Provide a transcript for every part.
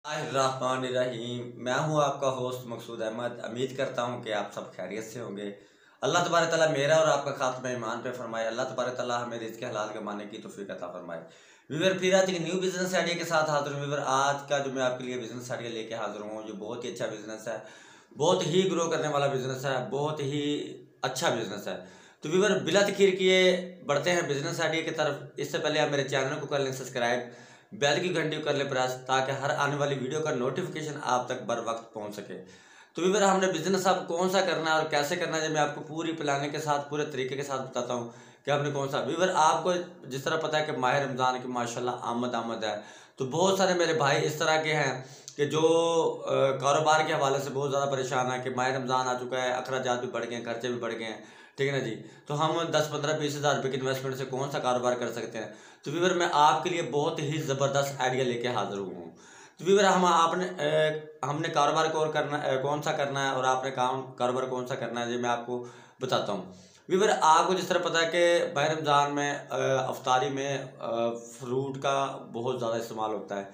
रहीम। मैं हूं आपका होस्ट मकसूद अहमद। उम्मीद करता हूं कि आप सब खैरियत से होंगे। अल्लाह तबारक ताला मेरा और आपका खात्मा ईमान पे फरमाए। अल्लाह तबारक ताला हमें रिज़्क़ हलाल कमाने की तौफीक अता फरमाए। वीवर फिर आज एक न्यू बिजनेस आइडिया के साथ हाजिर हूँ। वीवर आज का जो मैं आपके लिए बिजनेस आइडिया लेके हाजिर हूँ, जो बहुत ही अच्छा बिजनेस है, बहुत ही ग्रो करने वाला बिजनेस है, बहुत ही अच्छा बिजनेस है। तो वीवर बिला तखीर किए बढ़ते हैं बिजनेस आइडिया की तरफ। इससे पहले आप मेरे चैनल को कर लें सब्सक्राइब, बेल की घंटी को कर ले प्रेस, ताकि हर आने वाली वीडियो का नोटिफिकेशन आप तक बर वक्त पहुंच सके। तो वीवर हमने बिजनेस अब कौन सा करना है और कैसे करना है, मैं आपको पूरी प्लानिंग के साथ, पूरे तरीके के साथ बताता हूँ कि आपने कौन सा। वीवर आपको जिस तरह पता है कि माह रमज़ान की माशाल्लाह आमद है, तो बहुत सारे मेरे भाई इस तरह के हैं कि जो कारोबार के हवाले से बहुत ज़्यादा परेशान है कि माह रमज़ान आ चुका है, अखराजात भी बढ़ गए हैं, खर्चे भी बढ़ गए हैं, ठीक है ना जी। तो हम 10-15-20 हज़ार रुपये की इन्वेस्टमेंट से कौन सा कारोबार कर सकते हैं। तो वीवर मैं आपके लिए बहुत ही ज़बरदस्त आइडिया लेके हाजिर हुआ हूँ। तो वीवर हमने कारोबार कौन सा करना है और आपने कारोबार कौन सा करना है, ये मैं आपको बताता हूँ। वीवर आपको जिस तरह पता है कि माह रमज़ान में अफ्तारी में फ्रूट का बहुत ज़्यादा इस्तेमाल होता है।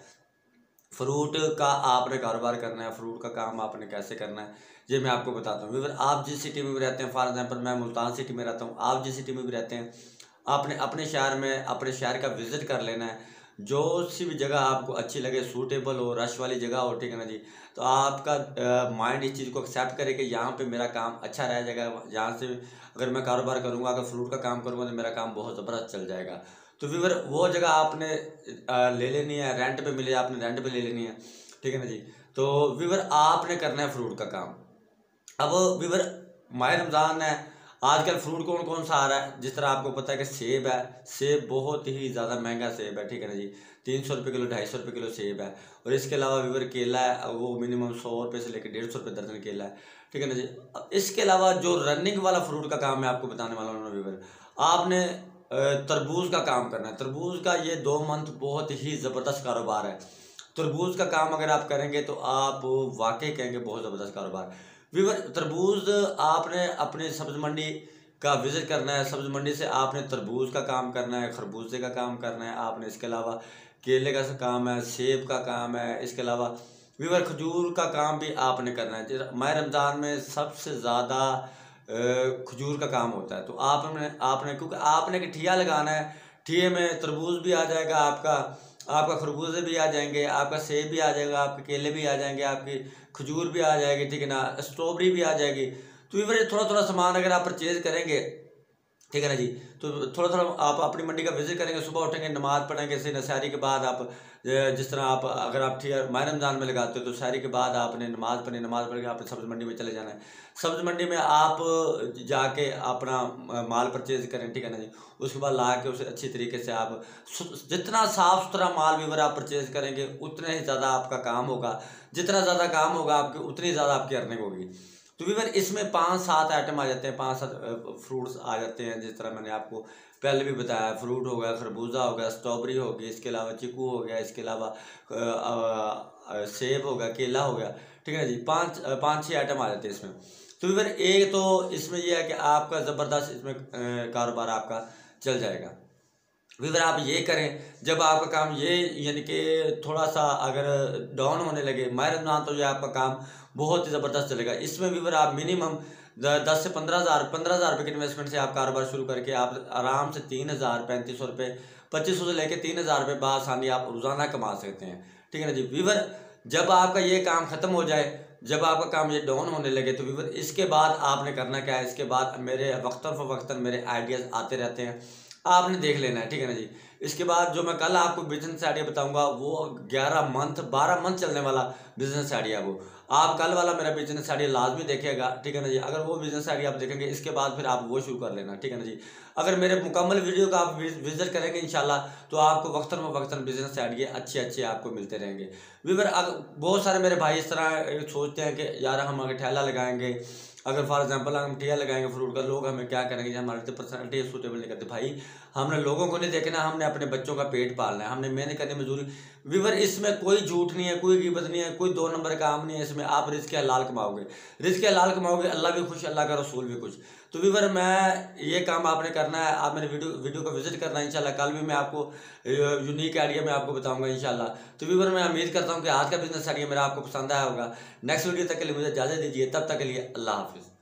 फ्रूट का आपने कारोबार करना है, फ्रूट का काम आपने कैसे करना है, ये मैं आपको बताता हूँ। वीवर आप जिस सिटी में भी रहते हैं, फॉर एग्जांपल मैं मुल्तान सिटी में रहता हूँ, आप जिस सिटी में भी रहते हैं, आपने अपने शहर में अपने शहर का विज़िट कर लेना है। जो सी भी जगह आपको अच्छी लगे, सूटेबल हो, रश वाली जगह हो, ठीक है ना जी। तो आपका माइंड इस चीज़ को एक्सेप्ट करे कि यहाँ पे मेरा काम अच्छा रह जाएगा, यहाँ से अगर मैं कारोबार करूँगा, अगर फ्रूट का काम करूँगा तो मेरा काम बहुत ज़बरदस्त चल जाएगा। तो वीवर वो जगह आपने ले लेनी है, रेंट पे मिले, आपने रेंट पे ले लेनी है, ठीक है ना जी। तो वीवर आपने करना है फ्रूट का काम। अब वीवर माह रमज़ान है, आजकल फ्रूट कौन कौन सा आ रहा है, जिस तरह आपको पता है कि सेब है, सेब बहुत ही ज़्यादा महंगा सेब है, ठीक है ना जी। 300 रुपये किलो, 250 रुपये किलो सेब है। और इसके अलावा वीवर केला है, वो मिनिमम 100 रुपये से लेकर 150 रुपये दर्जन केला है, ठीक है ना जी। इसके अलावा जो रनिंग वाला फ्रूट का काम मैं आपको बताने वाला हूँ वीवर, आपने तरबूज का काम करना है। तरबूज का ये 2 मंथ बहुत ही ज़बरदस्त कारोबार है। तरबूज का काम अगर आप करेंगे तो आप वाकई कहेंगे बहुत ज़बरदस्त कारोबार। वीवर तरबूज आपने अपने सब्ज़ मंडी का विज़िट करना है, सब्ज़ मंडी से आपने तरबूज का काम करना है, खरबूजे का काम करना है आपने। इसके अलावा केले का काम है, सेब का काम है, इसके अलावा वीवर खजूर का काम भी आपने करना है। माह रमज़ान में सबसे ज़्यादा खजूर का काम होता है। तो आपने क्योंकि आपने एक ठिया लगाना है, ठिए में तरबूज भी आ जाएगा, आपका खरबूजे भी आ जाएंगे, आपका सेब भी आ जाएगा, आपके केले भी आ जाएंगे, आपकी खजूर भी आ जाएगी, ठीक है ना, स्ट्रॉबेरी भी आ जाएगी। तो वीवर थोड़ा थोड़ा सामान अगर आप परचेज करेंगे, ठीक है ना जी, तो थोड़ा थोड़ा आप अपनी मंडी का विजिट करेंगे, सुबह उठेंगे, नमाज़ पढ़ेंगे, से शहरी के बाद आप जिस तरह आप अगर आप माह रमज़ान में लगाते हो तो शहरी के बाद आपने नमाज़ पढ़ के आपने सब्ज़ मंडी में चले जाना है। सब्ज़ मंडी में आप जाके अपना माल परचेज करें, ठीक है ना जी। उसके बाद ला के उसे अच्छी तरीके से आप जितना साफ़ सुथरा माल वीवर आप परचेज करेंगे उतने ही ज़्यादा आपका काम होगा, जितना ज़्यादा काम होगा आपकी उतनी ज़्यादा आपकी अर्निंग होगी। तो वीवर इसमें 5-7 आइटम आ जाते हैं, 5-7 फ्रूट्स आ जाते हैं, जिस तरह मैंने आपको पहले भी बताया। फ्रूट हो गया, खरबूजा हो गया, स्ट्रॉबेरी हो गई, इसके अलावा चीकू हो गया, इसके अलावा सेब हो गया, केला हो गया, ठीक है ना जी। 5-6 आइटम आ जाते हैं इसमें। तो वीवर एक तो इसमें यह है कि आपका ज़बरदस्त इसमें कारोबार आपका चल जाएगा। वीवर आप ये करें, जब आपका काम ये यानी कि थोड़ा सा अगर डाउन होने लगे माह रमज़ान, तो ये आपका काम बहुत ही ज़बरदस्त चलेगा। इसमें वीवर आप मिनिमम 10 से 15 हज़ार रुपये की इन्वेस्टमेंट से आप कारोबार शुरू करके आप आराम से 3,000, 3500 रुपये, 2500 से लेकर 3,000 रुपये बआसानी आप रोज़ाना कमा सकते हैं, ठीक है ना जी। वीवर जब आपका ये काम ख़त्म हो जाए, जब आपका काम ये डाउन होने लगे, तो वीवर इसके बाद आपने करना क्या है, इसके बाद मेरे वक्तन मेरे आइडियाज़ आते रहते हैं, आपने देख लेना है, ठीक है ना जी। इसके बाद जो मैं कल आपको बिजनेस आइडिया बताऊंगा वो 12 मंथ चलने वाला बिजनेस आइडिया, वो आप कल वाला मेरा बिजनेस आइडिया लाजमी देखिएगा, ठीक है ना जी। अगर वो बिजनेस आइडिया आप देखेंगे, इसके बाद फिर आप वो शुरू कर लेना, ठीक है ना जी। अगर मेरे मुकम्मल वीडियो का आप विजिट करेंगे इंशाल्लाह, तो आपको वक्तन बिजनेस आइडिया अच्छे आपको मिलते रहेंगे। वीवर बहुत सारे मेरे भाई इस तरह सोचते हैं कि यार हम अगर ठेला लगाएंगे, अगर फॉर एग्जांपल हम ठेला लगाएंगे फ्रूट का, लोग हमें क्या करेंगे, हमारे तो पर्सनैलिटी सूटेबल नहीं करते। भाई हमने लोगों को नहीं देखना, हमने अपने बच्चों का पेट पालना है, हमने मेहनत करनी, मजदूरी। वीवर इसमें कोई झूठ नहीं है, कोई गिबत नहीं है, कोई 2 नंबर का काम नहीं है। इसमें आप रिज़्क़ हलाल कमाओगे, रिज़्क़ हलाल कमाओगे, अल्लाह भी खुश, अल्लाह का रसूल भी खुश। तो वीवर मैं ये काम आपने करना है, आप मेरे वीडियो को विजिट करना है इंशाल्लाह। कल भी मैं आपको यूनिक आइडिया मैं आपको बताऊंगा इंशाल्लाह। तो वीवर मैं उम्मीद करता हूँ कि आज का बिजनेस आइडिया मेरा आपको पसंद आया होगा। नेक्स्ट वीडियो तक के लिए मुझे इजाज़त दीजिए, तब तक के लिए अल्लाह हाफिज़।